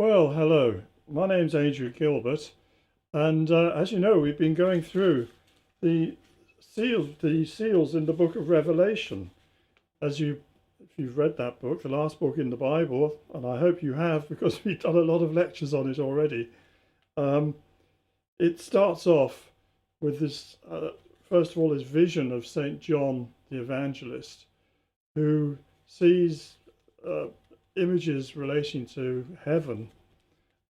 Well, hello. My name's Adrian Gilbert, and as you know, we've been going through the seals in the book of Revelation. If you've read that book, the last book in the Bible, and I hope you have because we've done a lot of lectures on it already. It starts off with this, first of all, this vision of Saint John the Evangelist, who sees images relating to heaven.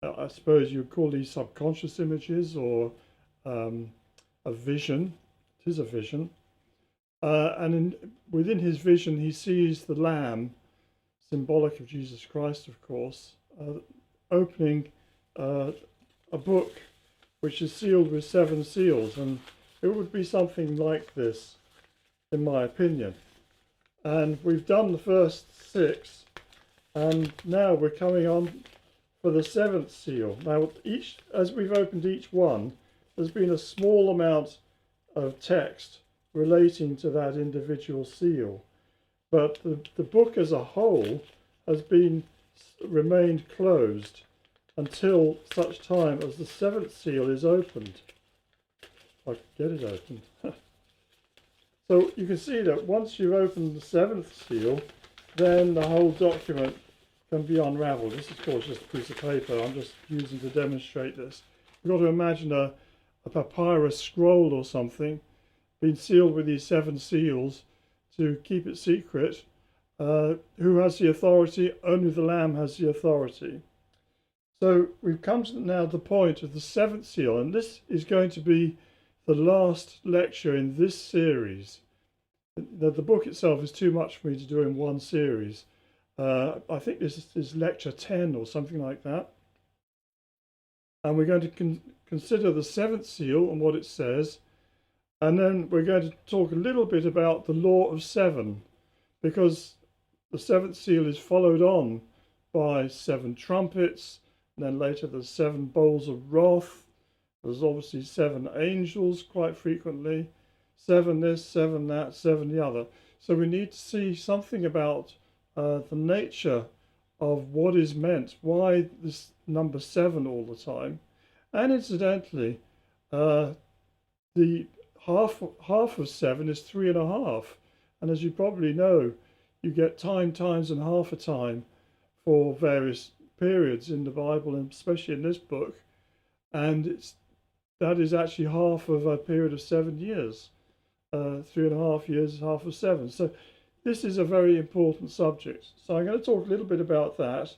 I suppose you'd call these subconscious images or a vision. It is a vision. Within his vision, he sees the Lamb, symbolic of Jesus Christ, of course, opening a book which is sealed with 7 seals. And it would be something like this, in my opinion. And we've done the first 6. And now we're coming on for the 7th seal. Now, as we've opened each one, there's been a small amount of text relating to that individual seal. But the book as a whole has remained closed until such time as the 7th seal is opened. If I can get it open. So you can see that once you've opened the 7th seal, then the whole document can be unravelled. This is, of course, just a piece of paper I'm just using to demonstrate this. You've got to imagine a papyrus scroll or something being sealed with these 7 seals to keep it secret. Who has the authority? Only the Lamb has the authority. So we've come to now the point of the 7th seal, and this is going to be the last lecture in this series. The book itself is too much for me to do in one series. I think this is lecture 10 or something like that. And we're going to consider the 7th seal and what it says. And then we're going to talk a little bit about the law of 7, because the 7th seal is followed on by 7 trumpets, and then later there's 7 bowls of wrath. There's obviously 7 angels quite frequently, 7 this, 7 that, 7 the other. So we need to see something about the nature of what is meant, why this number 7 all the time. And incidentally, the half of 7 is 3.5. And as you probably know, you get time, times, and half a time for various periods in the Bible, and especially in this book. And that is actually half of a period of 7 years. 3.5 years is half of 7. So this is a very important subject. So I'm going to talk a little bit about that.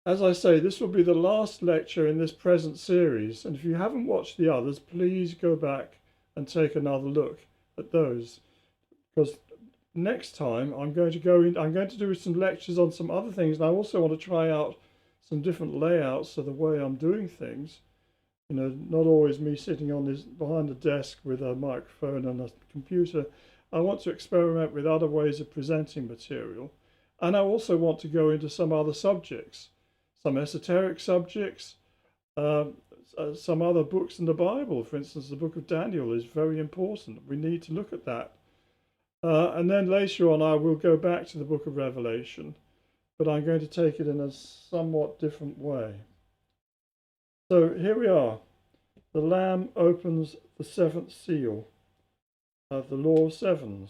As I say, this will be the last lecture in this present series. And if you haven't watched the others, please go back and take another look at those. Because next time I'm going to do some lectures on some other things. And I also want to try out some different layouts of the way I'm doing things. You know, not always me sitting on this behind the desk with a microphone and a computer. I want to experiment with other ways of presenting material. And I also want to go into some other subjects, some esoteric subjects, some other books in the Bible. For instance, the book of Daniel is very important. We need to look at that. And then later on, I will go back to the book of Revelation, but I'm going to take it in a somewhat different way. So here we are. The Lamb opens the 7th seal of the law of 7s.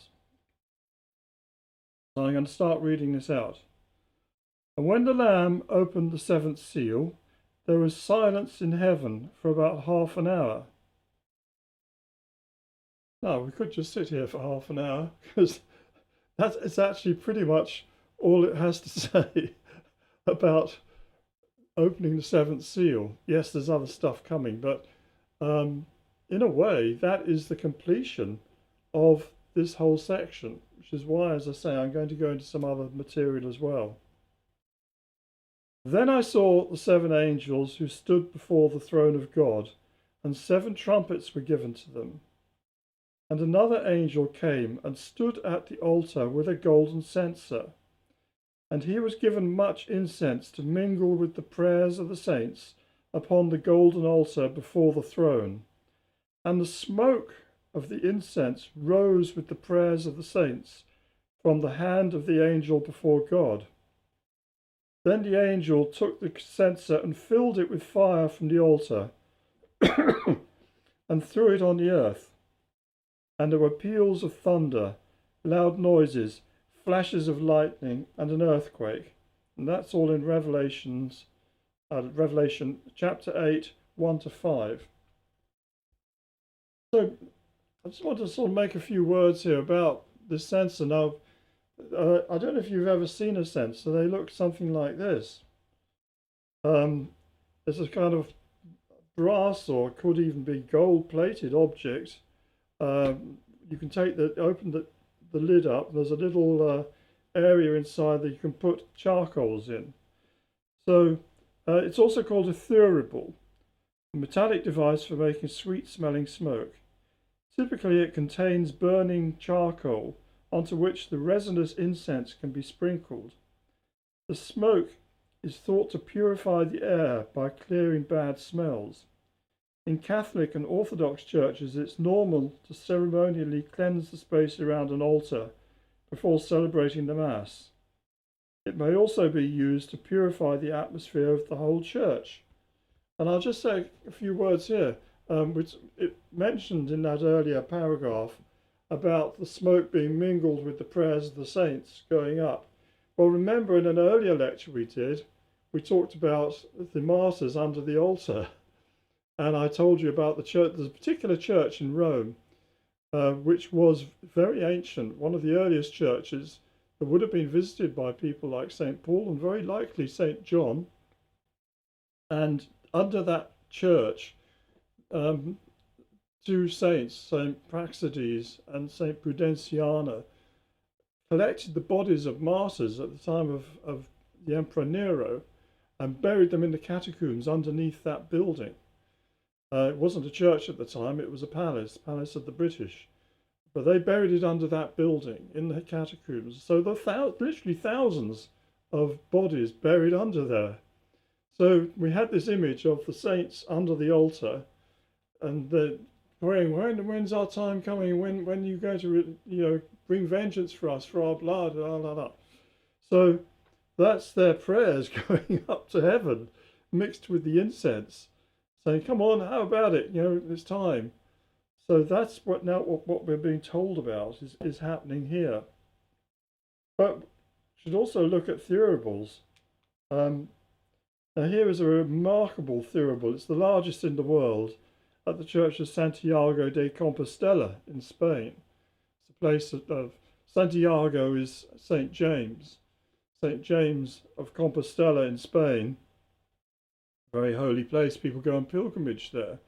So I'm going to start reading this out. And when the Lamb opened the 7th seal, there was silence in heaven for about half an hour. Now, we could just sit here for half an hour, because it's actually pretty much all it has to say about opening the 7th seal. Yes, there's other stuff coming, but in a way, that is the completion of this whole section, which is why, as I say, I'm going to go into some other material as well. Then I saw the 7 angels who stood before the throne of God, and 7 trumpets were given to them. And another angel came and stood at the altar with a golden censer, and he was given much incense to mingle with the prayers of the saints upon the golden altar before the throne. And the smoke of the incense rose with the prayers of the saints from the hand of the angel before God. Then the angel took the censer and filled it with fire from the altar and threw it on the earth. And there were peals of thunder, loud noises, flashes of lightning, and an earthquake. And that's all in Revelation chapter 8, 1 to 5. So I just want to sort of make a few words here about this censer. Now, I don't know if you've ever seen a censer. They look something like this. It's a kind of brass, or it could even be gold-plated object. You can open the lid up, and there's a little area inside that you can put charcoals in. So it's also called a thurible, a metallic device for making sweet-smelling smoke. Typically, it contains burning charcoal onto which the resinous incense can be sprinkled. The smoke is thought to purify the air by clearing bad smells. In Catholic and Orthodox churches, it's normal to ceremonially cleanse the space around an altar before celebrating the Mass. It may also be used to purify the atmosphere of the whole church. And I'll just say a few words here, which it mentioned in that earlier paragraph about the smoke being mingled with the prayers of the saints going up. Well, remember in an earlier lecture we did, we talked about the martyrs under the altar. And I told you about the church. There's a particular church in Rome, which was very ancient, one of the earliest churches that would have been visited by people like St. Paul and very likely St. John. And under that church, two saints, St. Praxedes and St. Prudentiana, collected the bodies of martyrs at the time of the Emperor Nero and buried them in the catacombs underneath that building. It wasn't a church at the time, it was a palace of the British. But they buried it under that building in the catacombs. So there are literally thousands of bodies buried under there. So we had this image of the saints under the altar and they're praying, when's our time coming? When are you going to bring vengeance for us, for our blood? Blah, blah, blah. So that's their prayers going up to heaven mixed with the incense, saying, come on, how about it? It's time. So that's what we're being told about is happening here. But we should also look at thuribles. Now here is a remarkable thurible. It's the largest in the world at the Church of Santiago de Compostela in Spain. It's a place of Santiago is St. James of Compostela in Spain. Very holy place. People go on pilgrimage there.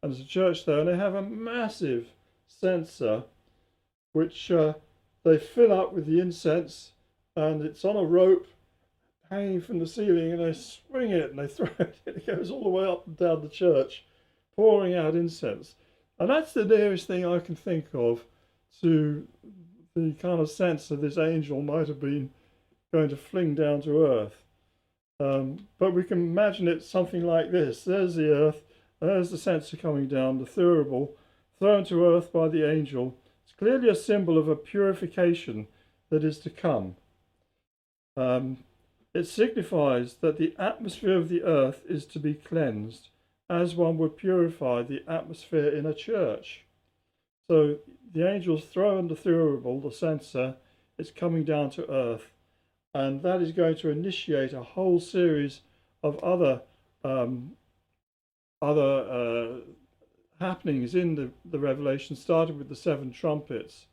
And there's a church there, and they have a massive censer which they fill up with the incense, and it's on a rope hanging from the ceiling, and they swing it and they throw it, and it goes all the way up and down the church, pouring out incense. And that's the nearest thing I can think of to the kind of sense that this angel might have been going to fling down to earth. But we can imagine it something like this. There's the earth, there's the censer coming down, the thurible, thrown to earth by the angel. It's clearly a symbol of a purification that is to come. It signifies that the atmosphere of the earth is to be cleansed, as one would purify the atmosphere in a church. So the angel's thrown the thurible, the censer, it's coming down to earth, and that is going to initiate a whole series of other happenings in the Revelation, starting with the 7 trumpets.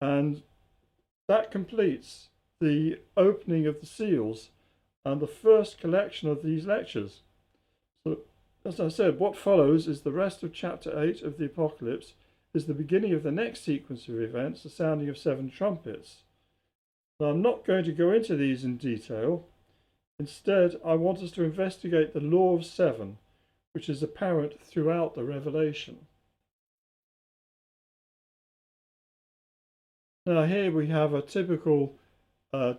And that completes the opening of the seals and the first collection of these lectures. So, as I said, what follows is the rest of chapter 8 of the Apocalypse, is the beginning of the next sequence of events, the sounding of 7 trumpets. Now, I'm not going to go into these in detail. Instead, I want us to investigate the law of 7, which is apparent throughout the Revelation. Now, here we have a typical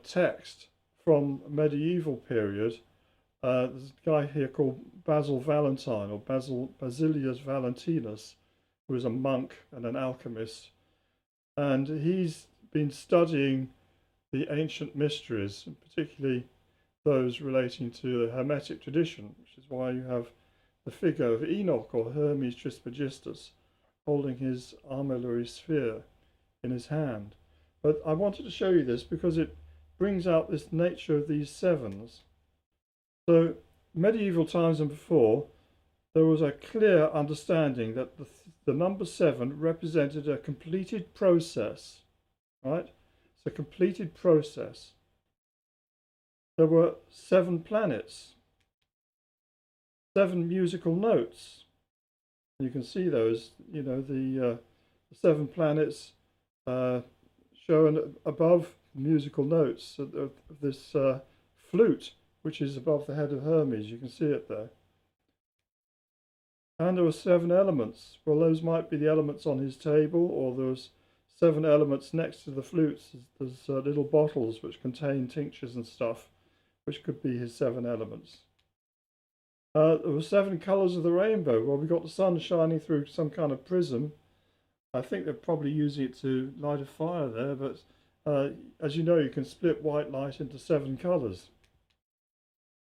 text from a medieval period. There's a guy here called Basil Valentine, or Basilius Valentinus, who was a monk and an alchemist. And he's been studying the ancient mysteries, particularly those relating to the Hermetic tradition, which is why you have the figure of Enoch or Hermes Trismegistus holding his armillary sphere in his hand. But I wanted to show you this because it brings out this nature of these sevens. So medieval times and before, there was a clear understanding that the number 7 represented a completed process, right? It's a completed process. There were 7 planets, 7 musical notes. You can see those, the 7 planets shown above musical notes of this flute, which is above the head of Hermes. You can see it there. And there were 7 elements. Well, those might be the elements on his table, or there was 7 elements next to the flutes. There's little bottles which contain tinctures and stuff, which could be his 7 elements. There were 7 colours of the rainbow. Well, we've got the sun shining through some kind of prism. I think they're probably using it to light a fire there, but as you know, you can split white light into 7 colours.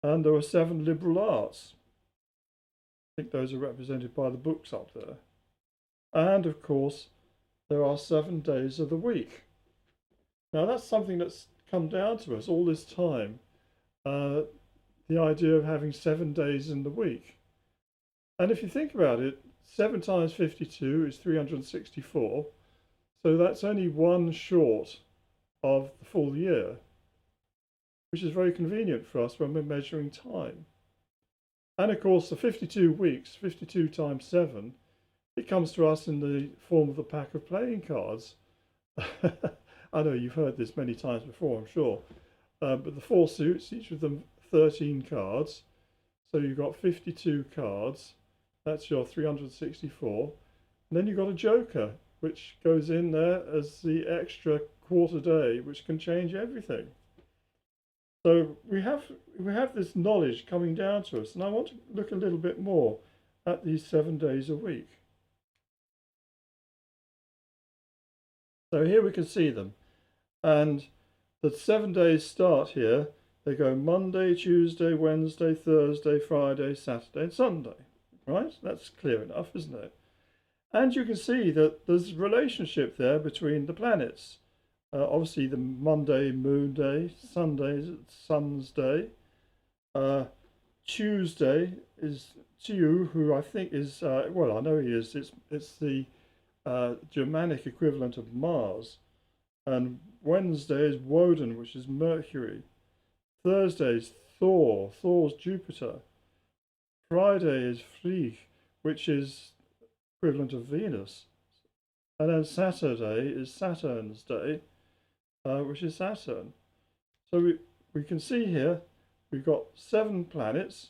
And there were 7 liberal arts. I think those are represented by the books up there. And of course, there are 7 days of the week. Now that's something that's come down to us all this time. The idea of having 7 days in the week. And if you think about it, 7 times 52 is 364. So that's only 1 short of the full year, which is very convenient for us when we're measuring time. And of course, the 52 weeks, 52 times 7, it comes to us in the form of a pack of playing cards. I know you've heard this many times before, I'm sure. But the 4 suits, each of them 13 cards. So you've got 52 cards. That's your 364. And then you've got a joker, which goes in there as the extra quarter day, which can change everything. So we have this knowledge coming down to us, and I want to look a little bit more at these 7 days a week. So here we can see them, and the 7 days start here. They go Monday, Tuesday, Wednesday, Thursday, Friday, Saturday, and Sunday. Right? That's clear enough, isn't it? And you can see that there's a relationship there between the planets. Obviously, the Monday, Moon Day, Sunday is Sun's Day. Tuesday is Tiu, who I think is, well, I know he is, it's the Germanic equivalent of Mars. And Wednesday is Woden, which is Mercury. Thursday is Thor, Thor's Jupiter. Friday is Frigg, which is equivalent of Venus. And then Saturday is Saturn's day, which is Saturn. So we can see here we've got 7 planets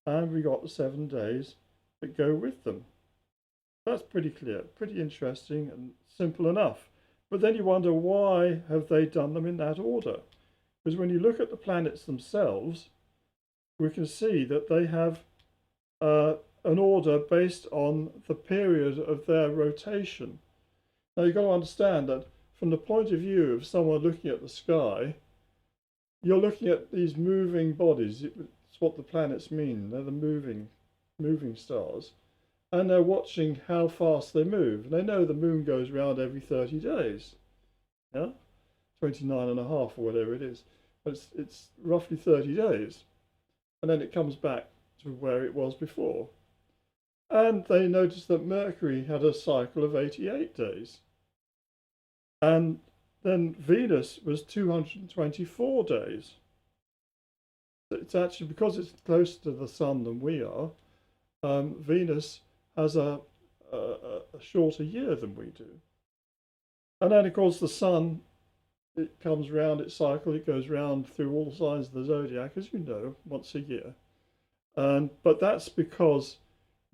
and we got the 7 days that go with them. That's pretty clear, pretty interesting and simple enough. But then you wonder, why have they done them in that order? Because when you look at the planets themselves, we can see that they have an order based on the period of their rotation. Now you've got to understand that from the point of view of someone looking at the sky, you're looking at these moving bodies. It's what the planets mean. They're the moving stars. And they're watching how fast they move. And they know the moon goes around every 30 days. Yeah? 29 and a half or whatever it is. But it's roughly 30 days. And then it comes back to where it was before. And they noticed that Mercury had a cycle of 88 days. And then Venus was 224 days. It's actually, because it's closer to the sun than we are, Venus has a shorter year than we do. And then, of course, the sun, it comes round its cycle, it goes round through all signs of the zodiac, as you know, once a year. But that's because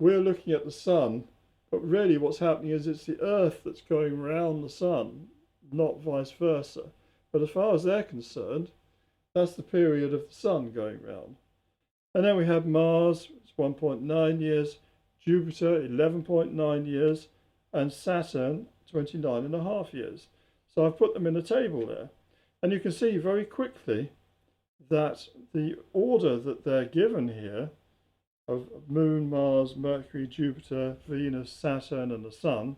we're looking at the sun, but really what's happening is it's the Earth that's going round the sun, not vice versa. But as far as they're concerned, that's the period of the sun going round. And then we have Mars, it's 1.9 years, Jupiter, 11.9 years, and Saturn, 29.5 years. So I've put them in a table there. And you can see very quickly that the order that they're given here of Moon, Mars, Mercury, Jupiter, Venus, Saturn, and the Sun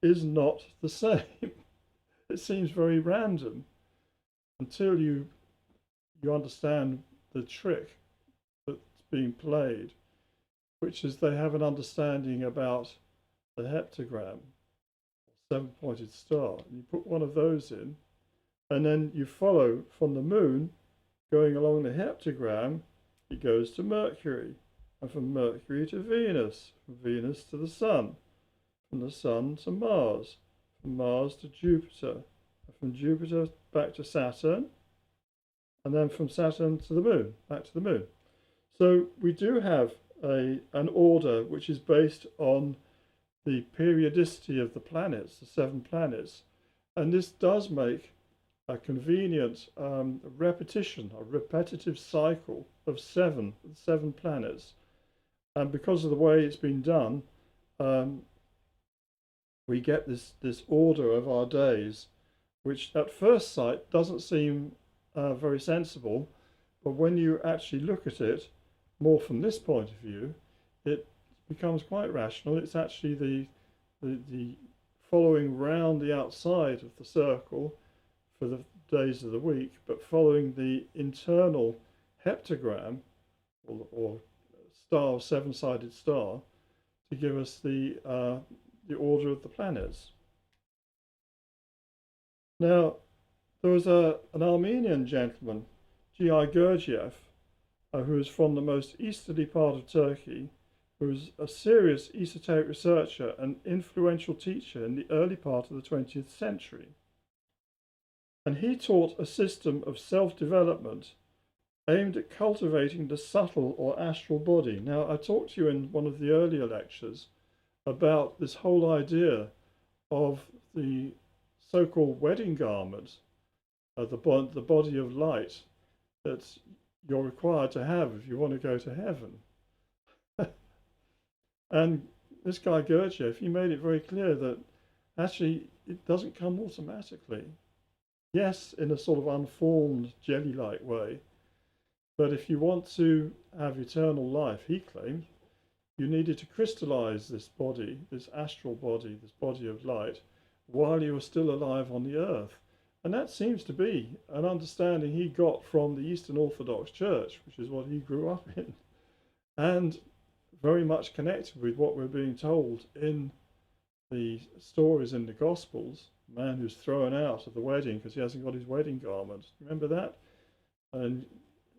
is not the same. It seems very random until you understand the trick that's being played, which is they have an understanding about the heptagram, seven-pointed star. And you put one of those in, and then you follow from the moon, going along the heptagram, it goes to Mercury, and from Mercury to Venus, from Venus to the Sun, from the Sun to Mars, from Mars to Jupiter, and from Jupiter back to Saturn, and then from Saturn to the moon, back to the moon. So we do have an order which is based on the periodicity of the planets, the 7 planets, and this does make a convenient repetition, a repetitive cycle of seven planets. And because of the way it's been done, we get this order of our days, which at first sight doesn't seem very sensible, but when you actually look at it more from this point of view, it becomes quite rational. It's actually the following round the outside of the circle for the days of the week, but following the internal heptagram or star, seven-sided star, to give us the order of the planets. Now, there was an Armenian gentleman, G.I. Gurdjieff, who was from the most easterly part of Turkey, who was a serious esoteric researcher and influential teacher in the early part of the 20th century. And he taught a system of self-development aimed at cultivating the subtle or astral body. Now, I talked to you in one of the earlier lectures about this whole idea of the so-called wedding garment, the body of light that you're required to have if you want to go to heaven. And this guy Gurdjieff, he made it very clear that actually it doesn't come automatically. Yes, in a sort of unformed, jelly-like way, but if you want to have eternal life, he claimed, you needed to crystallize this body, this astral body, this body of light, while you were still alive on the earth. And that seems to be an understanding he got from the Eastern Orthodox Church, which is what he grew up in, and very much connected with what we're being told in the stories in the Gospels. A man who's thrown out of the wedding because he hasn't got his wedding garment. Remember that? And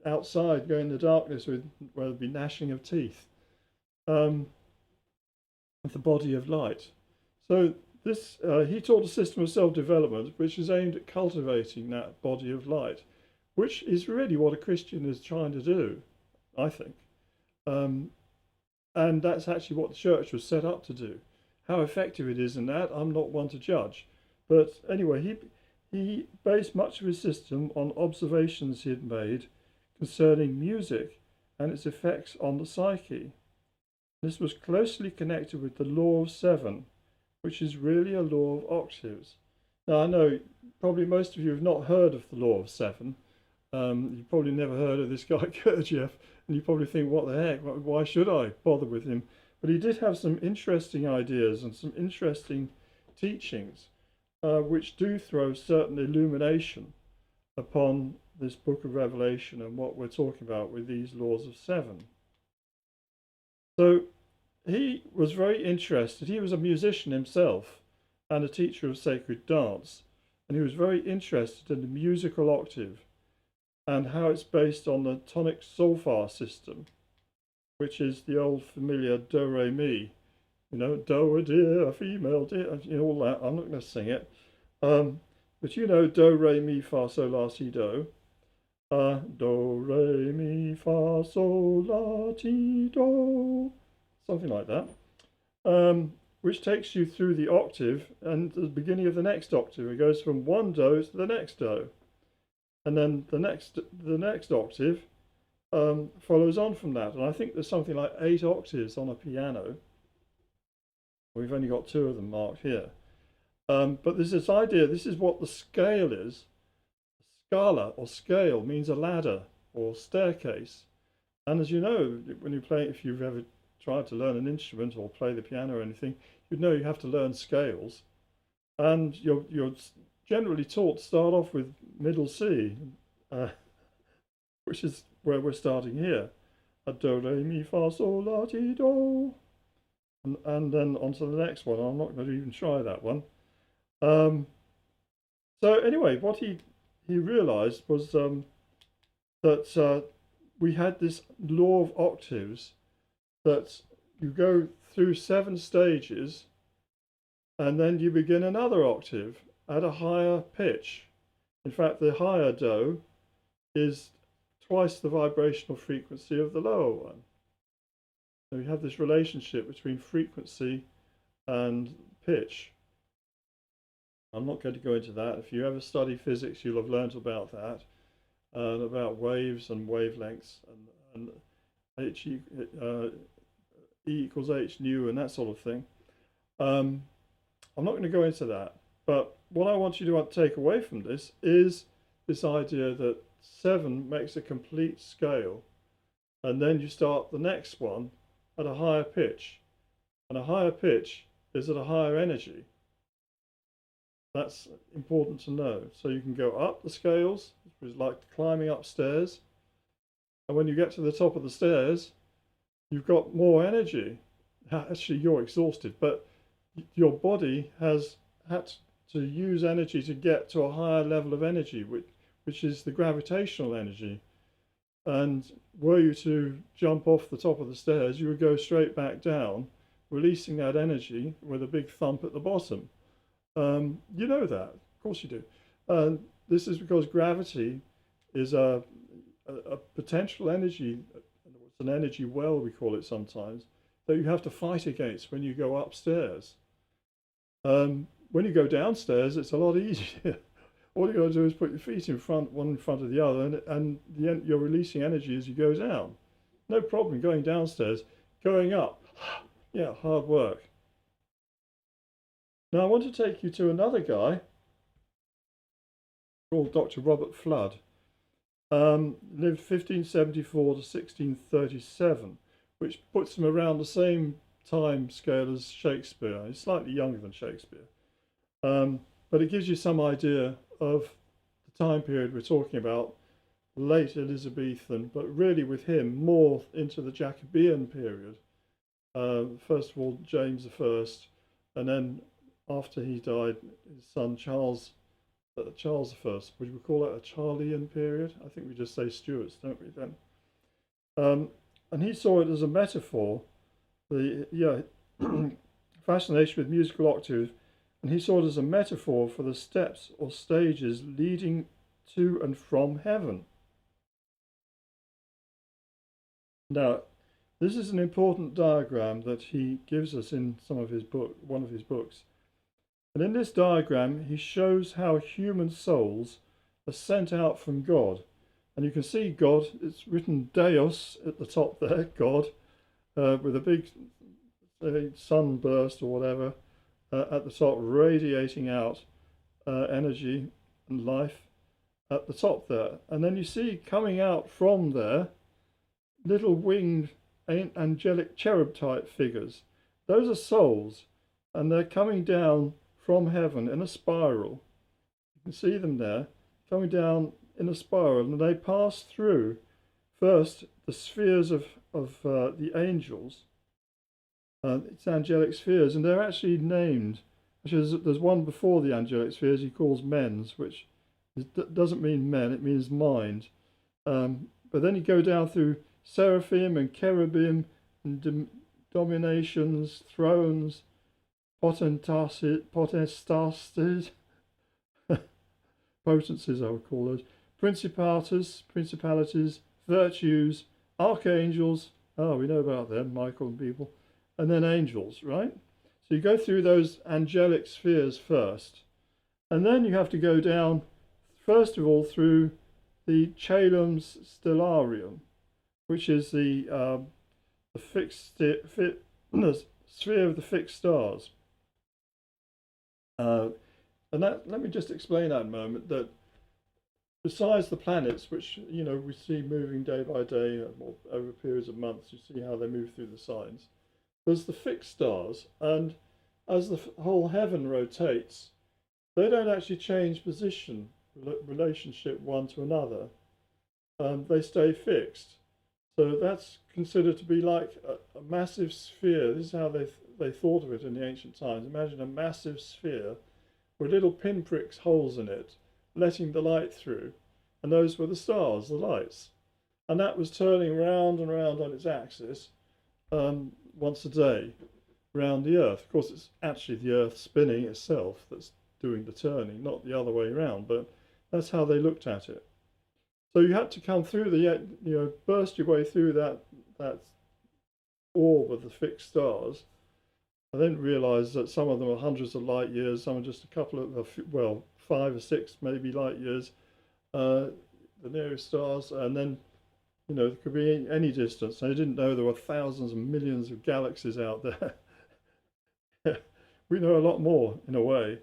outside, go in the darkness with where there'll be gnashing of teeth. The body of light. So this he taught a system of self-development which is aimed at cultivating that body of light, which is really what a Christian is trying to do, I think. And that's actually what the church was set up to do. How effective it is in that, I'm not one to judge. But anyway, he based much of his system on observations he had made concerning music and its effects on the psyche. This was closely connected with the law of 7, which is really a law of octaves. Now, I know probably most of you have not heard of the law of 7. You've probably never heard of this guy Gurdjieff, and you probably think, what the heck, why should I bother with him? But he did have some interesting ideas and some interesting teachings, which do throw certain illumination upon this book of Revelation and what we're talking about with these laws of 7. So he was very interested. He was a musician himself and a teacher of sacred dance, and he was very interested in the musical octave and how it's based on the tonic solfa system, which is the old familiar do re mi, you know, do a deer, a female deer, you know, all that. I'm not going to sing it, but you know, do re mi fa sol la si do, do re mi fa sol la ti do, something like that, which takes you through the octave and the beginning of the next octave. It goes from one do to the next do, and then the next octave follows on from that. And I think there's something like 8 octaves on a piano. We've only got 2 of them marked here. But there's this idea, this is what the scale is. Scala or scale means a ladder. or staircase. And as you know, when you play, if you've ever tried to learn an instrument or play the piano or anything, you know you have to learn scales. And you're generally taught to start off with middle C, which is where we're starting here. A do, re, mi, fa, sol, la, ti, do. And then on to the next one. I'm not going to even try that one. So anyway, what he realized was that we had this law of octaves, that you go through 7 stages and then you begin another octave at a higher pitch. In fact, the higher do is twice the vibrational frequency of the lower one. So you have this relationship between frequency and pitch. I'm not going to go into that. If you ever study physics, you'll have learned about that, about waves and wavelengths, and E equals h nu and that sort of thing. I'm not going to go into that, but what I want you to take away from this is this idea that 7 makes a complete scale, and then you start the next one at a higher pitch, and a higher pitch is at a higher energy. That's important to know. So you can go up the scales, which is like climbing upstairs, and when you get to the top of the stairs, you've got more energy. Actually, you're exhausted, but your body has had to use energy to get to a higher level of energy, which is the gravitational energy. And were you to jump off the top of the stairs, you would go straight back down, releasing that energy with a big thump at the bottom. You know that, of course you do. This is because gravity is a potential energy, it's an energy well, we call it sometimes, that you have to fight against when you go upstairs. When you go downstairs, it's a lot easier. All you got to do is put your feet in front, one in front of the other, and you're releasing energy as you go down. No problem going downstairs. Going up, yeah, hard work. Now I want to take you to another guy called Dr. Robert Flood. Lived 1574 to 1637, which puts him around the same time scale as Shakespeare. He's slightly younger than Shakespeare. But it gives you some idea of the time period we're talking about, late Elizabethan, but really with him more into the Jacobean period. First of all, James I, and then after he died, his son Charles I. Would we call that a Charlean period? I think we just say Stuarts, don't we then? And he saw it as a metaphor, the fascination with musical octave, and he saw it as a metaphor for the steps or stages leading to and from heaven. Now, this is an important diagram that he gives us in one of his books. And in this diagram, he shows how human souls are sent out from God. And you can see God, it's written Deus at the top there, God, with a big sunburst or whatever at the top, radiating out energy and life at the top there. And then you see coming out from there little winged angelic cherub type figures. Those are souls, and they're coming down from heaven in a spiral. You can see them there coming down in a spiral, and they pass through first the spheres of the angels. It's angelic spheres, and they're actually named. Actually, there's one before the angelic spheres he calls men's, which doesn't mean men, it means mind. But then you go down through seraphim and cherubim and dominations, thrones, potestases, potencies I would call those, principalities, virtues, archangels, we know about them, Michael and people, and then angels, right? So you go through those angelic spheres first, and then you have to go down, first of all, through the Caelum Stellarium, which is the sphere of the fixed stars. And let me just explain that a moment, that besides the planets, which we see moving day by day or over periods of months, you see how they move through the signs. There's the fixed stars, and as the whole heaven rotates, they don't actually change position, relationship one to another. They stay fixed. So that's considered to be like a massive sphere. This is how they thought of it in the ancient times. Imagine a massive sphere with little pinpricks, holes in it, letting the light through. And those were the stars, the lights. And that was turning round and round on its axis once a day around the Earth. Of course, it's actually the Earth spinning itself that's doing the turning, not the other way around, but that's how they looked at it. So you had to come through burst your way through that orb of the fixed stars. I then realised that some of them are hundreds of light years, some are just a couple of, 5 or 6 maybe light years, the nearest stars, and then there could be any distance. I didn't know there were thousands and millions of galaxies out there. We know a lot more in a way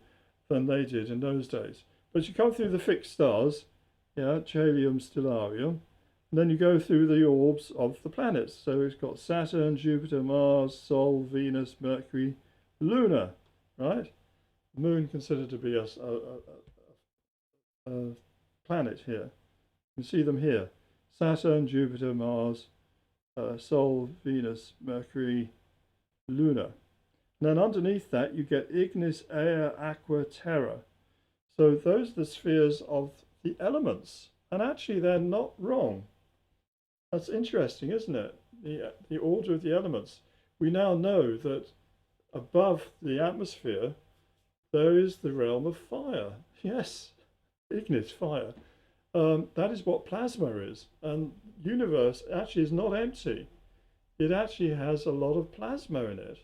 than they did in those days. But you come through the fixed stars, Chalium, Stellarium, and then you go through the orbs of the planets. So it's got Saturn, Jupiter, Mars, Sol, Venus, Mercury, Luna, right? The Moon considered to be a planet here. You see them here. Saturn, Jupiter, Mars, Sol, Venus, Mercury, Luna. And then underneath that you get Ignis, Air, Aqua, Terra. So those are the spheres of the elements. And actually they're not wrong. That's interesting, isn't it? The order of the elements. We now know that above the atmosphere there is the realm of fire. Yes, Ignis, fire. That is what plasma is. And the universe actually is not empty. It actually has a lot of plasma in it.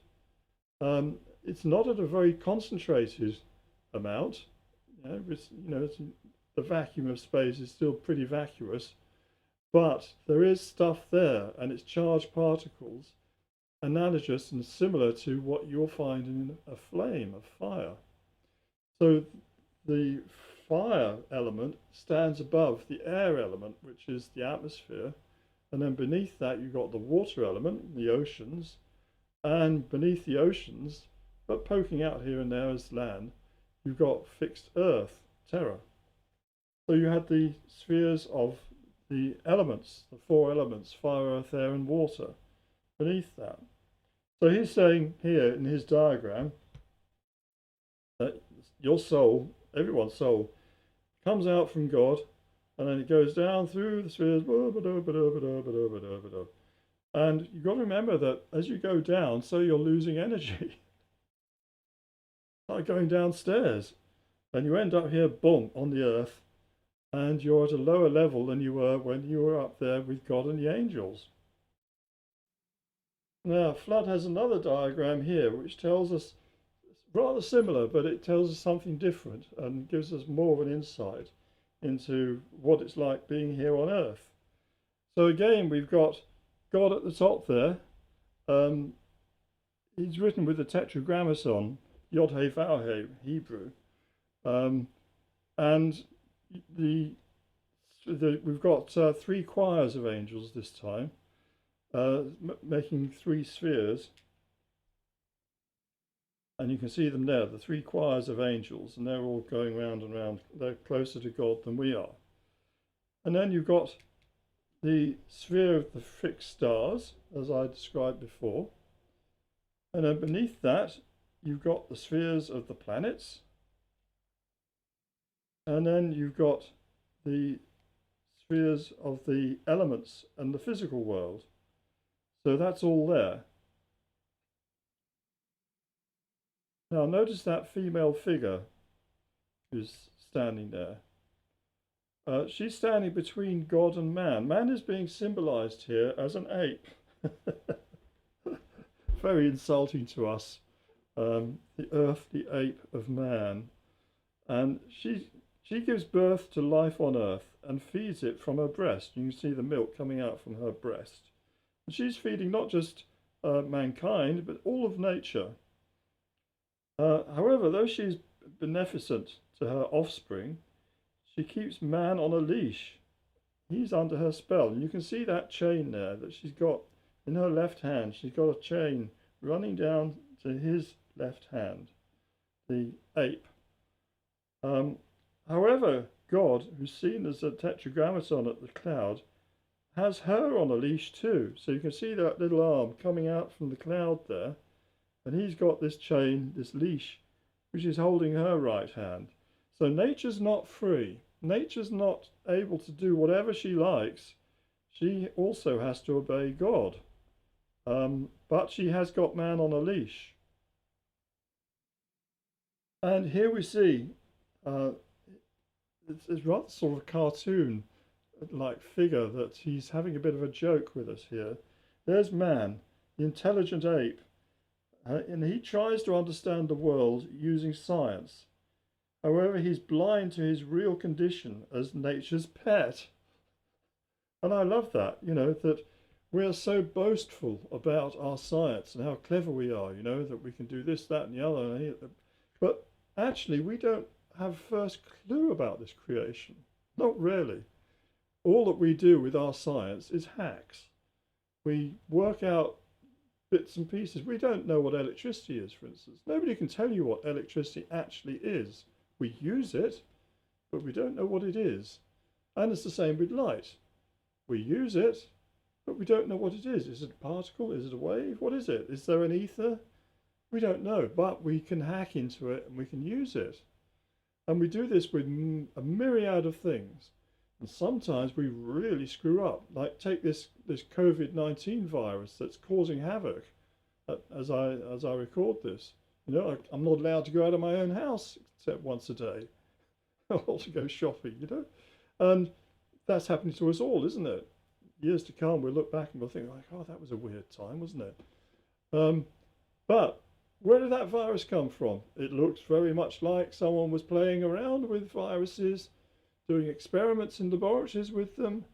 It's not at a very concentrated amount. The vacuum of space is still pretty vacuous, but there is stuff there, and it's charged particles, analogous and similar to what you'll find in a flame, of fire. So the fire element stands above the air element, which is the atmosphere, and then beneath that you've got the water element, the oceans, and beneath the oceans, but poking out here and there as land, you've got fixed earth, Terra. So you had the spheres of the elements, the 4 elements, fire, earth, air, and water, beneath that. So he's saying here in his diagram that your soul, everyone's soul, comes out from God, and then it goes down through the spheres, and you've got to remember that as you go down, so you're losing energy. Like going downstairs, and you end up here, boom, on the earth, and you're at a lower level than you were when you were up there with God and the angels. Now, Flood has another diagram here which tells us, rather similar, but it tells us something different and gives us more of an insight into what it's like being here on earth. So again, we've got God at the top there. He's written with the tetragrammaton, Yod He Vav He, Hebrew, and we've got 3 choirs of angels this time, making 3 spheres, and you can see them there, the 3 choirs of angels, and they're all going round and round. They're closer to God than we are. And then you've got the sphere of the fixed stars, as I described before, and then beneath that you've got the spheres of the planets, and then you've got the spheres of the elements and the physical world. So that's all there. Now notice that female figure who's standing there. She's standing between God and man. Man is being symbolized here as an ape. Very insulting to us. The earth, the ape of man. And she gives birth to life on earth and feeds it from her breast. You can see the milk coming out from her breast. And she's feeding not just mankind, but all of nature. However, though she's beneficent to her offspring, She keeps man on a leash. He's under her spell. And you can see that chain there that she's got in her left hand. She's got a chain running down to his left hand, the ape. However, God, who's seen as a tetragrammaton at the cloud, has her on a leash too. So you can see that little arm coming out from the cloud there. And he's got this chain, this leash, which is holding her right hand. So nature's not free. Nature's not able to do whatever she likes. She also has to obey God. But she has got man on a leash. And here we see, it's rather sort of cartoon-like figure that he's having a bit of a joke with us here. There's man, the intelligent ape, and he tries to understand the world using science. However, he's blind to his real condition as nature's pet. And I love that, that we're so boastful about our science and how clever we are, that we can do this, that, and the other. But actually, we don't have first clue about this creation. Not really. All that we do with our science is hacks. We work out bits and pieces. We don't know what electricity is, for instance. Nobody can tell you what electricity actually is. We use it, but we don't know what it is. And it's the same with light. We use it, but we don't know what it is. Is it a particle? Is it a wave? What is it? Is there an ether? We don't know, but we can hack into it and we can use it. And we do this with a myriad of things. And sometimes we really screw up. Like take this COVID-19 virus that's causing havoc as I record this. I'm not allowed to go out of my own house except once a day. Or to go shopping, And that's happening to us all, isn't it? Years to come, we'll look back and we'll think like, oh, that was a weird time, wasn't it? But where did that virus come from? It looks very much like someone was playing around with viruses, doing experiments in laboratories with them,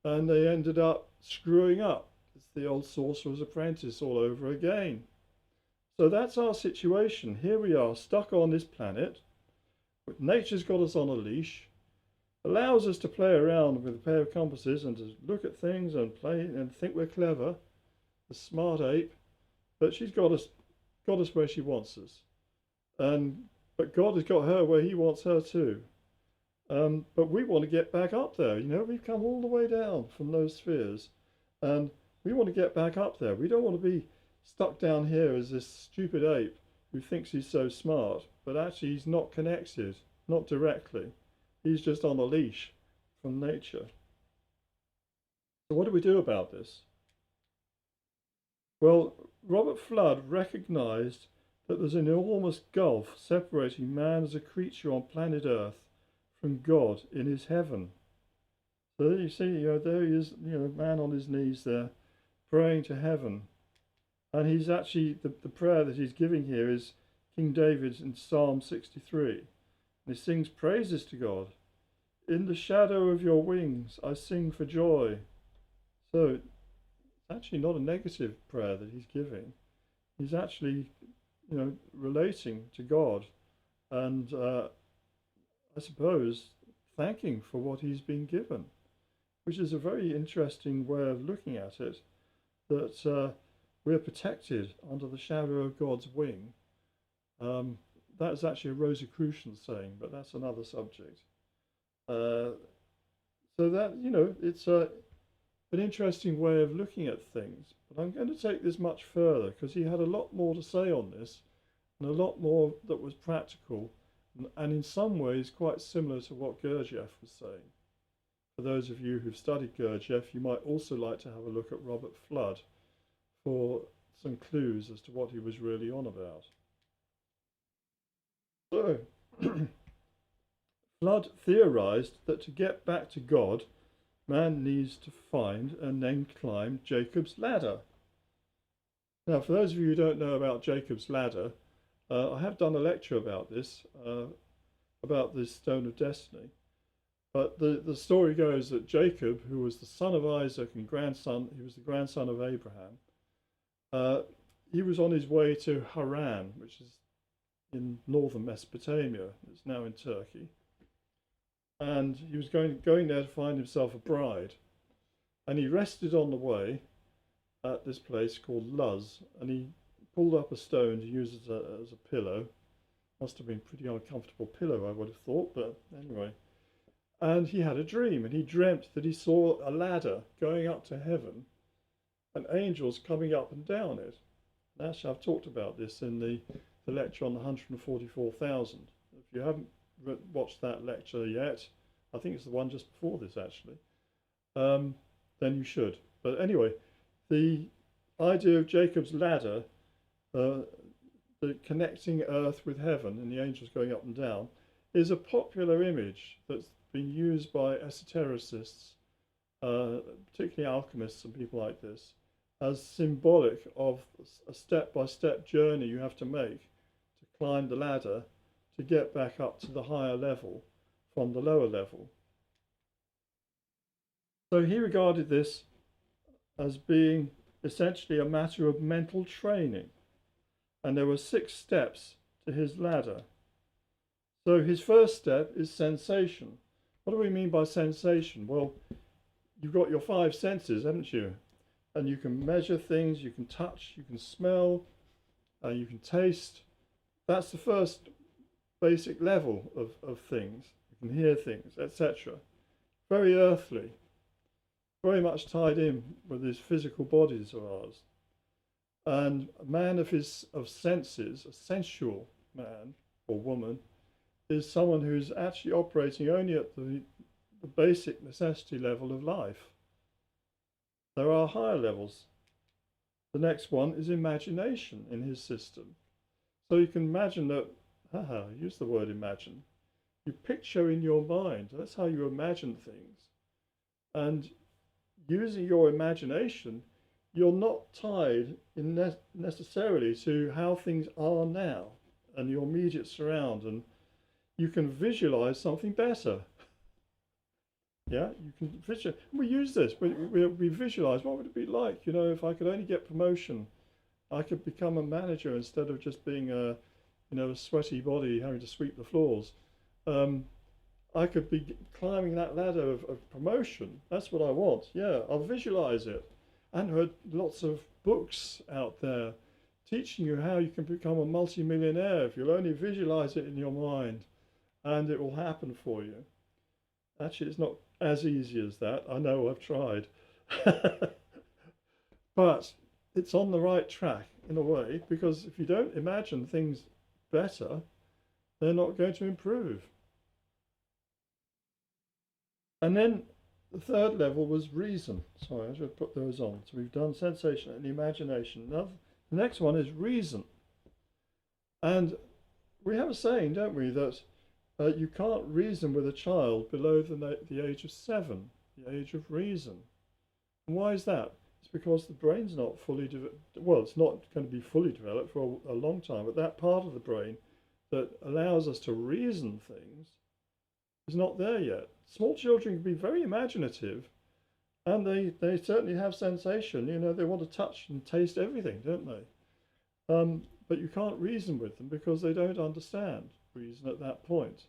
and they ended up screwing up. It's the old Sorcerer's Apprentice all over again. So that's our situation. Here we are, stuck on this planet. Nature's got us on a leash, allows us to play around with a pair of compasses and to look at things and play and think we're clever, the smart ape, but she's got us where she wants us. But God has got her where he wants her too. But we want to get back up there. We've come all the way down from those spheres, and we want to get back up there. We don't want to be stuck down here as this stupid ape who thinks he's so smart, but actually he's not connected, not directly. He's just on a leash from nature. So what do we do about this? Well, Robert Flood recognized that there's an enormous gulf separating man as a creature on planet Earth from God in his heaven. So you see, there he is, man on his knees there, praying to heaven. And he's actually, the prayer that he's giving here is King David's in Psalm 63. And he sings praises to God. In the shadow of your wings, I sing for joy. So it's actually not a negative prayer that he's giving. He's actually, relating to God and I suppose thanking for what he's been given, which is a very interesting way of looking at it, that we're protected under the shadow of God's wing. That's actually a Rosicrucian saying, but that's another subject. So that, it's an interesting way of looking at things. But I'm going to take this much further because he had a lot more to say on this and a lot more that was practical and in some ways quite similar to what Gurdjieff was saying. For those of you who've studied Gurdjieff, you might also like to have a look at Robert Flood for some clues as to what he was really on about. So, Flood theorized that to get back to God, man needs to find and then climb Jacob's ladder. Now, for those of you who don't know about Jacob's ladder, I have done a lecture about this Stone of Destiny. But the story goes that Jacob, who was the son of Isaac and he was the grandson of Abraham, he was on his way to Haran, which is in northern Mesopotamia. It's now in Turkey. and he was going there to find himself a bride. And he rested on the way at this place called Luz, and he pulled up a stone to use as a pillow. Must have been a pretty uncomfortable pillow, I would have thought, but anyway. And he had a dream, and he dreamt that he saw a ladder going up to heaven and angels coming up and down it. And actually, I've talked about this in the lecture on the 144,000. If you haven't watched that lecture yet, I think it's the one just before this actually, then you should. But anyway, the idea of Jacob's ladder, the connecting earth with heaven and the angels going up and down, is a popular image that's been used by esotericists, particularly alchemists and people like this, as symbolic of a step-by-step journey you have to make to climb the ladder to get back up to the higher level from the lower level. So he regarded this as being essentially a matter of mental training. And there were 6 steps to his ladder. So his first step is sensation. What do we mean by sensation? Well, you've got your 5 senses, haven't you? And you can measure things, you can touch, you can smell, you can taste. That's the first basic level of things. You can hear things, etc. Very earthly, very much tied in with these physical bodies of ours. And a man of senses, a sensual man or woman, is someone who's actually operating only at the basic necessity level of life. There are higher levels. The next one is imagination in his system. So you can imagine that, use the word imagine. You picture in your mind, that's how you imagine things. And using your imagination, you're not tied necessarily to how things are now and your immediate surround, and you can visualize something better. Yeah, you can visualize. We use this, but we visualize what would it be like, if I could only get promotion, I could become a manager instead of just being a sweaty body having to sweep the floors. I could be climbing that ladder of promotion. That's what I want. Yeah, I'll visualize it. And there are lots of books out there teaching you how you can become a multi-millionaire if you'll only visualize it in your mind, and it will happen for you. Actually, it's not as easy as that. I know, I've tried. But it's on the right track in a way, because if you don't imagine things better, they're not going to improve. And then the third level was reason. Sorry, I should put those on. So we've done sensation and imagination. Now, the next one is reason. And we have a saying, don't we, that you can't reason with a child below the age of 7, the age of reason. And why is that? It's because the brain's not fully developed. Well, it's not going to be fully developed for a long time, but that part of the brain that allows us to reason things is not there yet. Small children can be very imaginative, and they certainly have sensation. They want to touch and taste everything, don't they? But you can't reason with them because they don't understand reason at that point.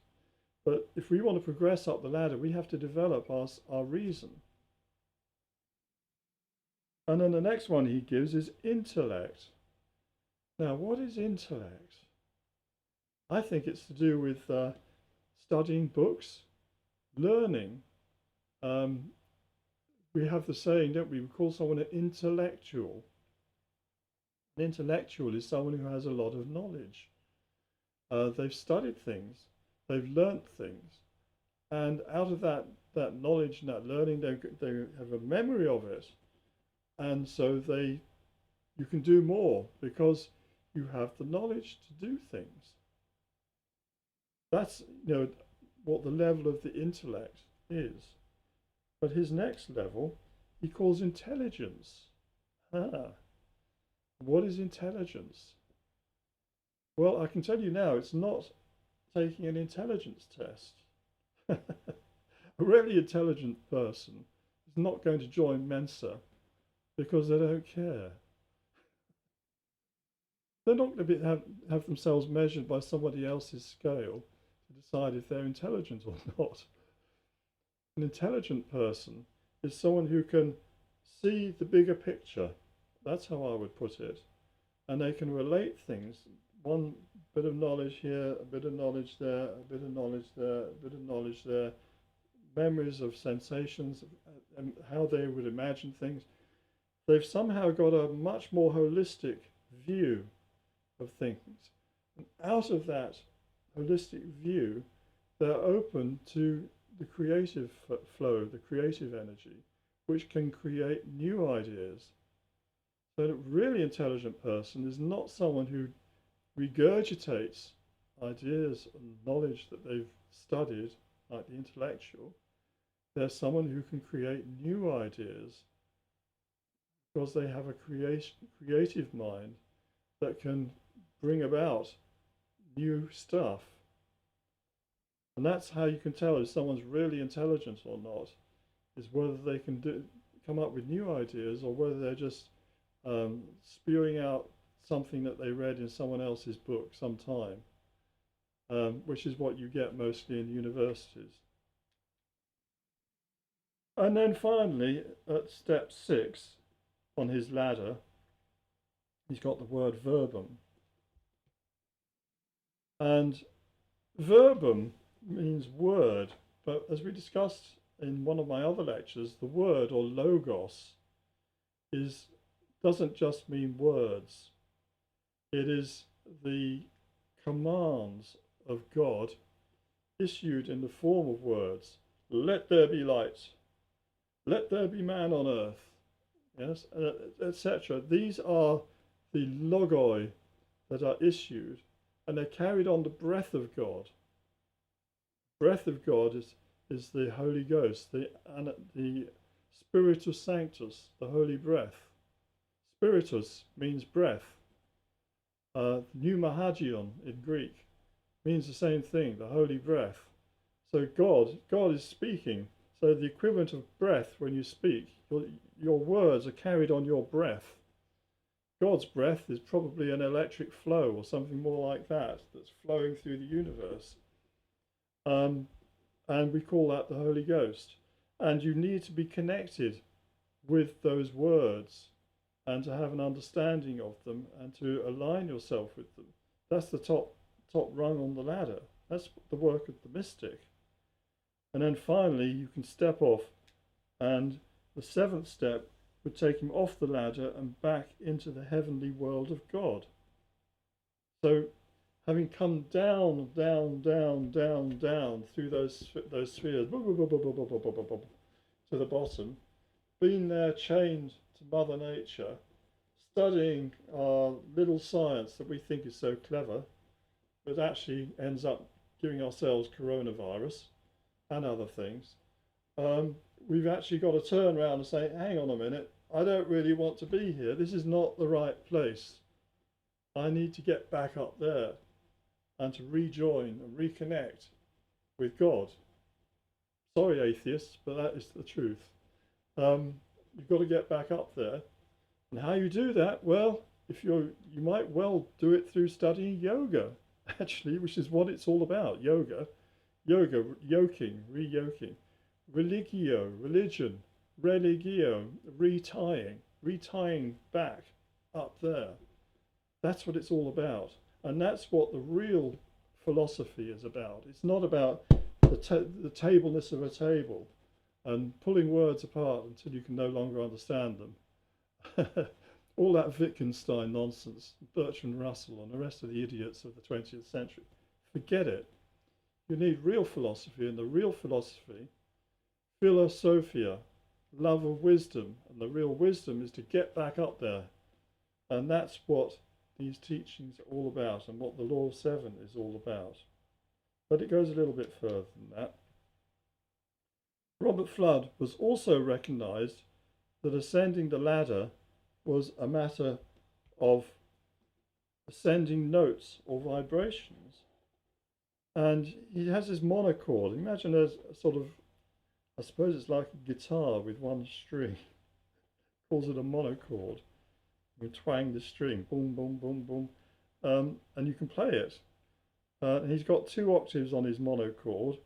But if we want to progress up the ladder, we have to develop our reason. And then the next one he gives is intellect. Now, what is intellect? I think it's to do with studying books, learning. We have the saying, don't we? We call someone an intellectual. An intellectual is someone who has a lot of knowledge. They've studied things, they've learnt things, and out of that knowledge and that learning, they have a memory of it, and so you can do more because you have the knowledge to do things. That's what the level of the intellect is. But his next level he calls intelligence. What is intelligence? Well, I can tell you now, it's not taking an intelligence test. A really intelligent person is not going to join Mensa because they don't care. They're not going to have themselves measured by somebody else's scale to decide if they're intelligent or not. an intelligent person is someone who can see the bigger picture. That's how I would put it. And they can relate things. One bit of knowledge here, a bit of knowledge there, a bit of knowledge there, a bit of knowledge there, memories of sensations and how they would imagine things. They've somehow got a much more holistic view of things. And out of that holistic view, they're open to the creative flow, the creative energy, which can create new ideas. So a really intelligent person is not someone who regurgitates ideas and knowledge that they've studied, like the intellectual. They're someone who can create new ideas because they have a creative mind that can bring about new stuff. And that's how you can tell if someone's really intelligent or not, is whether they can come up with new ideas or whether they're just spewing out something that they read in someone else's book sometime, which is what you get mostly in universities. And then finally, at step 6 on his ladder, he's got the word verbum. And verbum means word, but as we discussed in one of my other lectures, the word, or logos, doesn't just mean words. It is the commands of God issued in the form of words. Let there be light. Let there be man on earth. Yes, etc. These are the logoi that are issued, and they're carried on the breath of God. Breath of God is the Holy Ghost, the Spiritus Sanctus, the Holy Breath. Spiritus means breath. Pneumahagion in Greek means the same thing, the Holy Breath. So God is speaking. So the equivalent of breath when you speak, your words are carried on your breath. God's breath is probably an electric flow or something more like that that's flowing through the universe. And we call that the Holy Ghost. And you need to be connected with those words and to have an understanding of them and to align yourself with them. That's the top rung on the ladder. That's the work of the mystic. And then finally, you can step off, and the 7th step would take him off the ladder and back into the heavenly world of God. So, having come down through those spheres to the bottom, been there chained to Mother Nature, studying our little science that we think is so clever, but actually ends up giving ourselves coronavirus and other things, we've actually got to turn around and say, hang on a minute, I don't really want to be here. This is not the right place. I need to get back up there and to rejoin and reconnect with God. Sorry, atheists, but that is the truth. You've got to get back up there. And how you do that? Well, you might well do it through studying yoga, actually, which is what it's all about, yoga, yoking, re-yoking, religio, religion, religio, retying back up there. That's what it's all about. And that's what the real philosophy is about. It's not about the tableness of a table and pulling words apart until you can no longer understand them. All that Wittgenstein nonsense, Bertrand Russell and the rest of the idiots of the 20th century. Forget it. You need real philosophy, and the real philosophy, philosophia, love of wisdom, and the real wisdom is to get back up there. And that's what these teachings are all about, and what the Law of Seven is all about. But it goes a little bit further than that. Robert Flood was also recognised that ascending the ladder was a matter of ascending notes or vibrations. And he has his monochord. Imagine there's a sort of, I suppose it's like a guitar with one string. Calls it a monochord. You twang the string, boom, boom, boom, boom, and you can play it. And he's got 2 octaves on his monochord.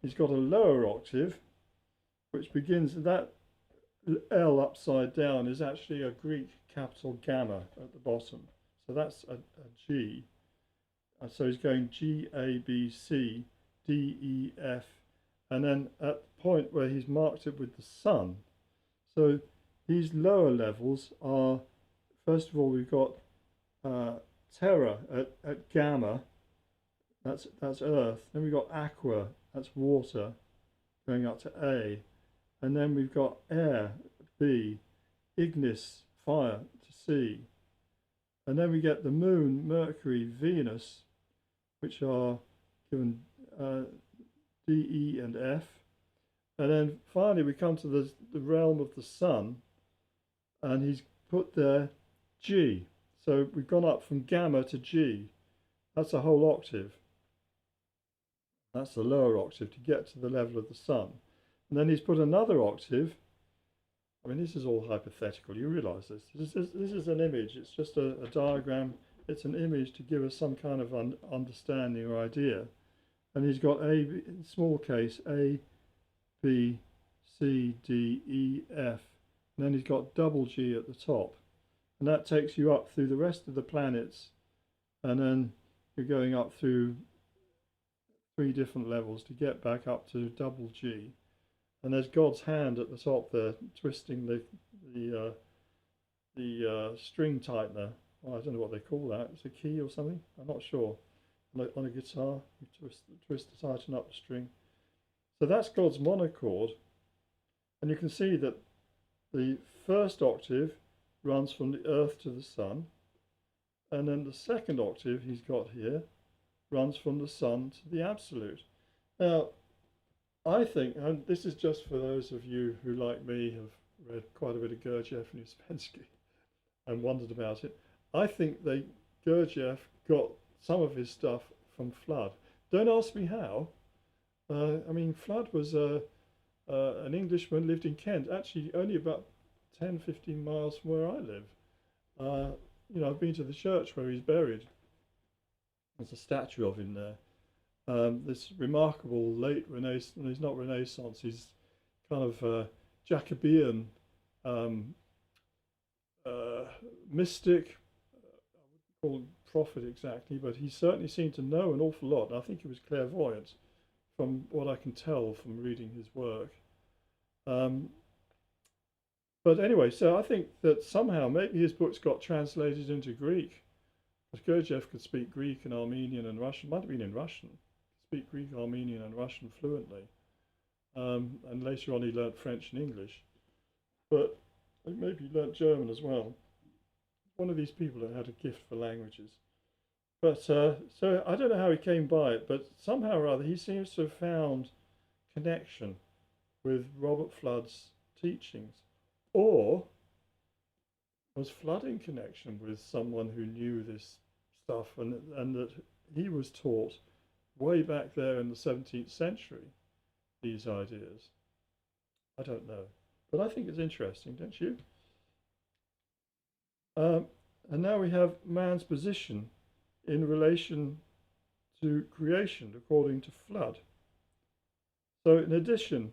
He's got a lower octave, which begins, that L upside down is actually a Greek capital gamma at the bottom. So that's a G. And so he's going G, A, B, C, D, E, F. And then at the point where he's marked it with the sun. So these lower levels are, first of all, we've got terra at gamma. That's earth. Then we've got aqua, that's water, going up to A. And then we've got air, B, ignis, fire, to C. And then we get the moon, Mercury, Venus, which are given D, E, and F. And then finally we come to the realm of the sun, and he's put there G. So we've gone up from gamma to G. That's a whole octave. That's the lower octave to get to the level of the sun. And then he's put another octave. I mean, this is all hypothetical. You realise this. This is an image. It's just a diagram. It's an image to give us some kind of understanding or idea. And he's got A, in small case, A, B, C, D, E, F. And then he's got double G at the top. And that takes you up through the rest of the planets. And then you're going up through 3 different levels to get back up to double G. And there's God's hand at the top there, twisting the string tightener. Well, I don't know what they call that. It's a key or something. I'm not sure. On a guitar, you twist to tighten up the string. So that's God's monochord. And you can see that the first octave runs from the earth to the sun. And then the second octave he's got here runs from the sun to the absolute. Now, I think, and this is just for those of you who, like me, have read quite a bit of Gurdjieff and Uspensky and wondered about it, I think Gurdjieff got some of his stuff from Flood. Don't ask me how. I mean, Flood was an Englishman, lived in Kent, actually only about 10, 15 miles from where I live. I've been to the church where he's buried. There's a statue of him there. This remarkable late Renaissance, he's not Renaissance, he's kind of Jacobean mystic, I wouldn't call him prophet exactly, but he certainly seemed to know an awful lot. And I think he was clairvoyant from what I can tell from reading his work. But anyway, so I think that somehow maybe his books got translated into Greek. Because Gurdjieff could speak Greek and Armenian and Russian, might have been in Russian, speak Greek, Armenian and Russian fluently. And later on he learnt French and English. But maybe he learnt German as well. One of these people that had a gift for languages. But so I don't know how he came by it, but somehow or other he seems to have found connection with Robert Flood's teachings. Or was Flood in connection with someone who knew this stuff and that he was taught way back there in the 17th century these ideas? I don't know. But I think it's interesting, don't you? And now we have man's position in relation to creation according to Flood. So in addition,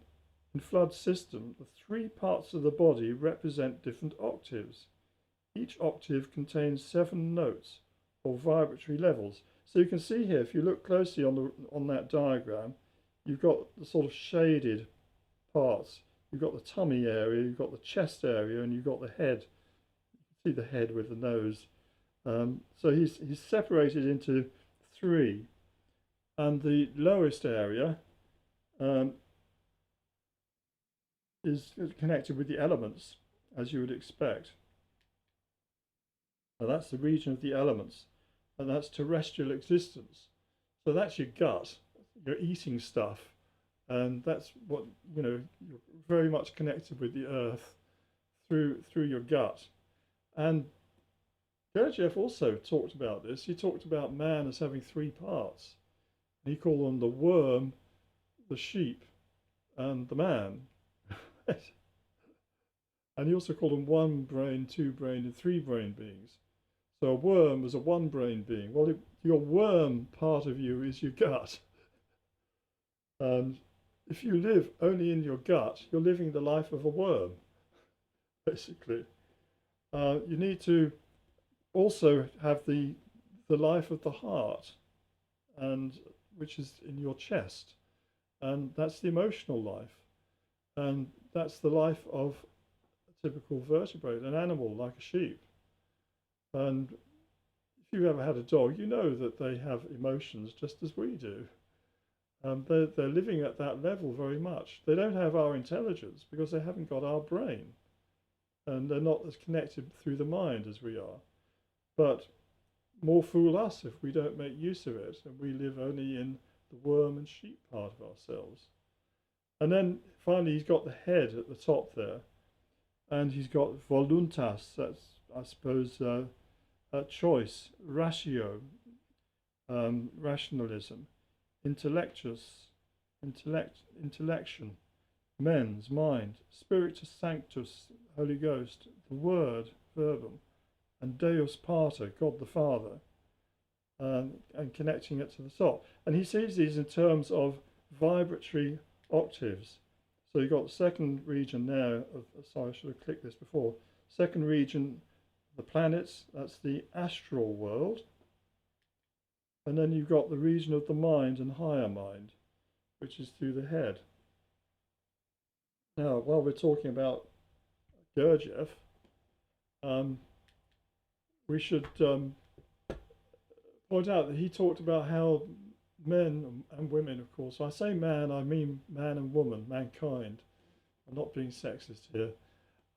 in Flood's system, the 3 parts of the body represent different octaves. Each octave contains 7 notes or vibratory levels. So you can see here, if you look closely on that diagram, you've got the sort of shaded parts. You've got the tummy area, you've got the chest area, and you've got the head. You can see the head with the nose. So he's separated into 3. And the lowest area is connected with the elements, as you would expect. Now that's the region of the elements, and that's terrestrial existence. So that's your gut, you're eating stuff, and that's what, you're very much connected with the earth through your gut. And Gurdjieff also talked about this. He talked about man as having 3 parts. He called them the worm, the sheep, and the man. And he also called them 1 brain, 2 brain, and 3 brain beings. So a worm was a 1 brain being. Well, your worm part of you is your gut. And if you live only in your gut, you're living the life of a worm, basically. You need to also have the life of the heart, and which is in your chest, and that's the emotional life, and that's the life of a typical vertebrate, an animal like a sheep. And if you've ever had a dog, you know that they have emotions just as we do. They're living at that level very much. They don't have our intelligence because they haven't got our brain, and they're not as connected through the mind as we are. But more fool us if we don't make use of it, and we live only in the worm and sheep part of ourselves. And then finally, he's got the head at the top there, and he's got voluntas. That's, I suppose, choice, ratio, rationalism, intellectus, intellection, mens, mind, spiritus sanctus, Holy Ghost, the word, verbum, and Deus Pater, God the Father, and connecting it to the top. And he sees these in terms of vibratory octaves. So you've got the second region there. Sorry, I should have clicked this before. Second region, the planets, that's the astral world. And then you've got the region of the mind and higher mind, which is through the head. Now, while we're talking about Gurdjieff, we should point out that he talked about how men and women, of course, I say man, I mean man and woman, mankind, I'm not being sexist here,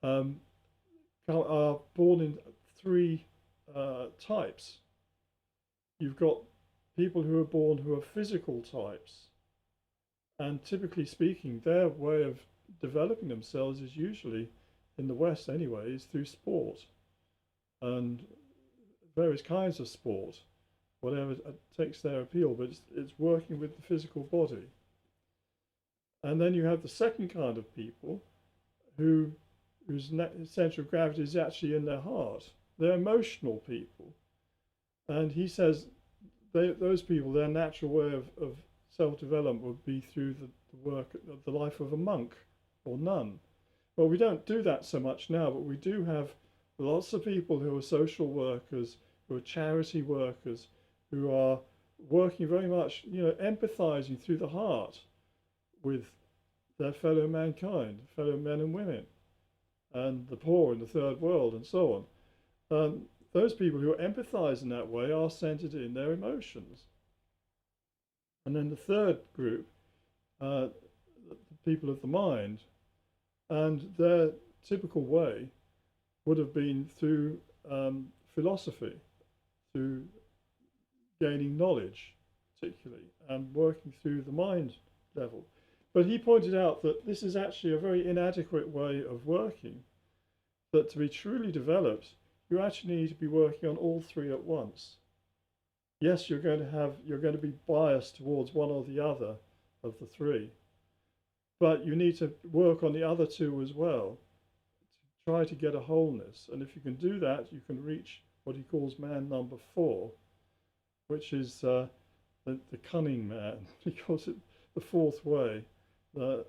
are born in three types. You've got people who are born who are physical types, and typically speaking, their way of developing themselves is usually, in the West anyway, is through sport and various kinds of sport, whatever takes their appeal, but it's working with the physical body. And then you have the second kind of people whose center of gravity is actually in their heart. They're emotional people. And he says those people, their natural way of self-development would be through the work of the life of a monk or nun. Well, we don't do that so much now, but we do have lots of people who are social workers, who are charity workers, who are working very much, empathizing through the heart with their fellow mankind, fellow men and women, and the poor in the third world, and so on. Those people who empathize in that way are centered in their emotions. And then the third group, the people of the mind, and their typical way would have been through philosophy, through gaining knowledge, particularly, and working through the mind level. But he pointed out that this is actually a very inadequate way of working, that to be truly developed, you actually need to be working on all three at once. Yes, you're going to be biased towards one or the other of the three, but you need to work on the other two as well to try to get a wholeness. And if you can do that, you can reach what he calls man number 4, which is the cunning man. He calls it the fourth way that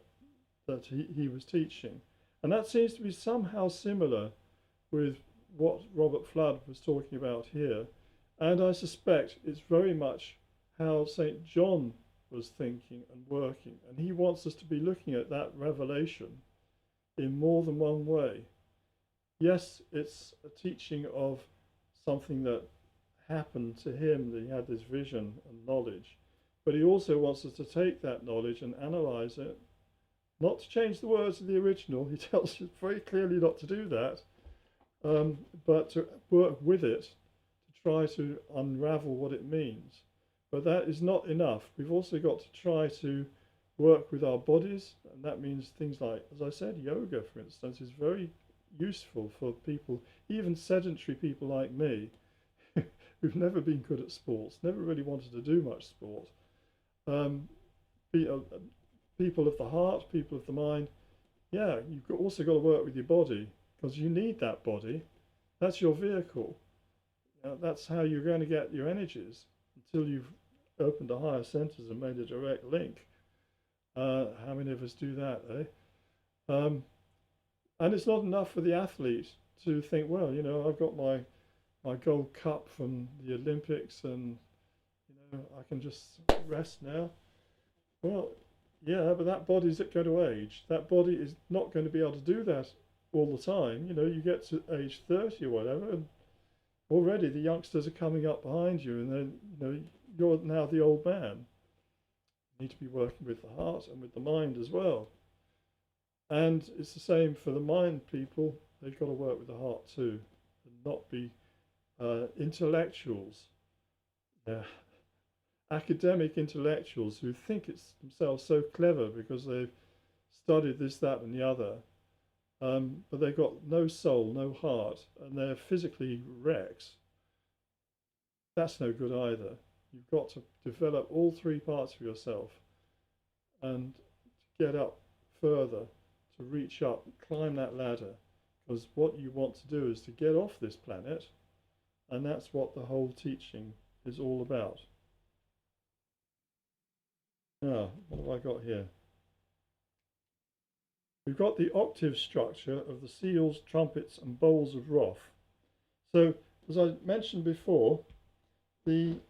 he was teaching. And that seems to be somehow similar with what Robert Flood was talking about here. And I suspect it's very much how St. John was thinking and working. And he wants us to be looking at that revelation in more than one way. Yes, it's a teaching of something that happened to him, that he had this vision and knowledge. But he also wants us to take that knowledge and analyze it, not to change the words of the original. He tells us very clearly not to do that, but to work with it, to try to unravel what it means. But that is not enough. We've also got to try to work with our bodies, and that means things like, as I said, yoga, for instance, is very useful for people, even sedentary people like me, who've never been good at sports, never really wanted to do much sport. People of the heart, people of the mind, yeah, you've also got to work with your body, because you need that body. That's your vehicle. That's how you're going to get your energies until you've opened the higher centers and made a direct link. How many of us do that, eh? And it's not enough for the athlete to think, well, you know, I've got my gold cup from the Olympics, and you know, I can just rest now. Well, yeah, but that body's going to age. That body is not going to be able to do that all the time. You know, you get to age 30 or whatever, and already the youngsters are coming up behind you, and then you know you're now the old man. You need to be working with the heart and with the mind as well. And it's the same for the mind people. They've got to work with the heart too, and not be intellectuals. Yeah, academic intellectuals who think it's themselves so clever because they've studied this, that, and the other, but they've got no soul, no heart, and they're physically wrecks. That's no good either. You've got to develop all three parts of yourself and get up further, to reach up, climb that ladder, because what you want to do is to get off this planet, and that's what the whole teaching is all about. Now, what have I got here? We've got the octave structure of the seals, trumpets, and bowls of wrath. So, as I mentioned before, the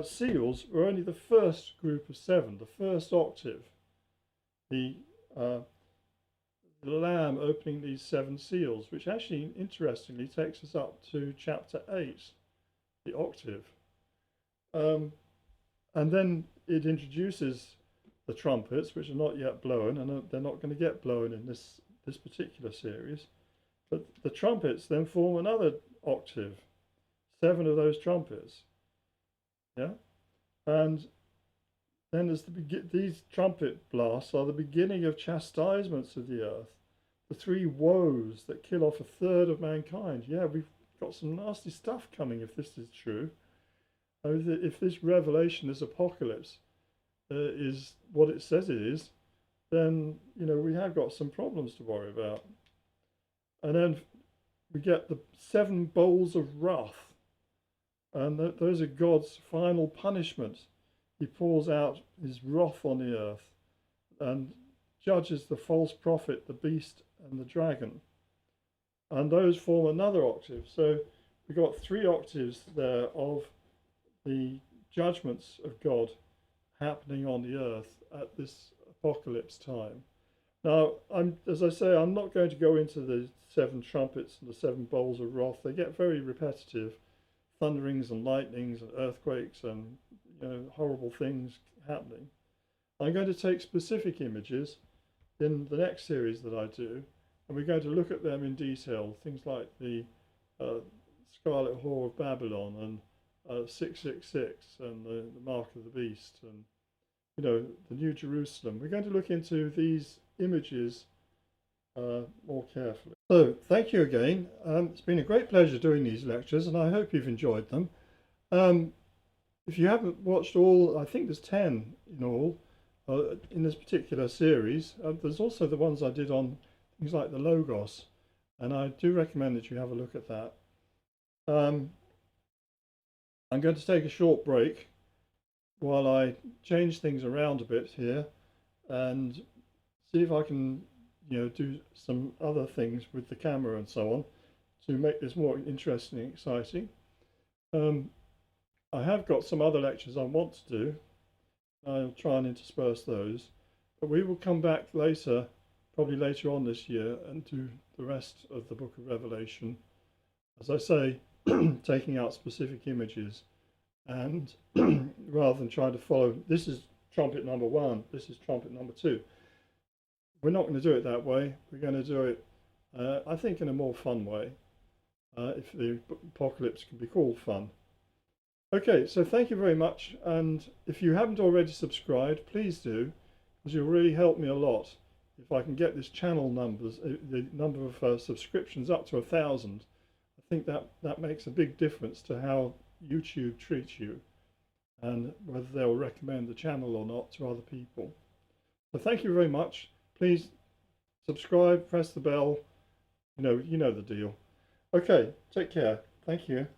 seals were only the first group of 7, the first octave. The Lamb opening these 7 seals, which actually, interestingly, takes us up to chapter 8, the octave. And then it introduces the trumpets, which are not yet blown, and they're not going to get blown in this particular series. But the trumpets then form another octave, 7 of those trumpets. Yeah, and then as these trumpet blasts are the beginning of chastisements of the earth, the 3 woes that kill off 1/3 of mankind. Yeah, we've got some nasty stuff coming if this is true. If this revelation, this apocalypse, is what it says it is, then you know we have got some problems to worry about. And then we get the 7 bowls of wrath, and those are God's final punishment. He pours out his wrath on the earth and judges the false prophet, the beast, and the dragon. And those form another octave. So we've got 3 octaves there of the judgments of God happening on the earth at this apocalypse time. Now, as I say, I'm not going to go into the 7 trumpets and the 7 bowls of wrath. They get very repetitive, thunderings and lightnings and earthquakes and horrible things happening. I'm going to take specific images in the next series that I do, and we're going to look at them in detail. Things like the Scarlet Whore of Babylon and 666 and the Mark of the Beast and the New Jerusalem. We're going to look into these images more carefully. So thank you again. It's been a great pleasure doing these lectures, and I hope you've enjoyed them. If you haven't watched all, I think there's 10 in all in this particular series. There's also the ones I did on things like the Logos, and I do recommend that you have a look at that. I'm going to take a short break while I change things around a bit here and see if I can do some other things with the camera and so on to make this more interesting and exciting. I have got some other lectures I want to do. I'll try and intersperse those, but we will come back later, probably later on this year, and do the rest of the book of Revelation, as I say, taking out specific images, and rather than trying to follow, this is trumpet number 1, this is trumpet number 2. We're not going to do it that way. We're going to do it, I think, in a more fun way, if the apocalypse can be called fun. Okay, so thank you very much, and if you haven't already subscribed, please do, because you'll really help me a lot. If I can get this channel numbers, the number of subscriptions up to 1,000, I think that makes a big difference to how YouTube treats you and whether they'll recommend the channel or not to other people. So thank you very much. Please subscribe, press the bell, you know the deal. Okay, take care. Thank you.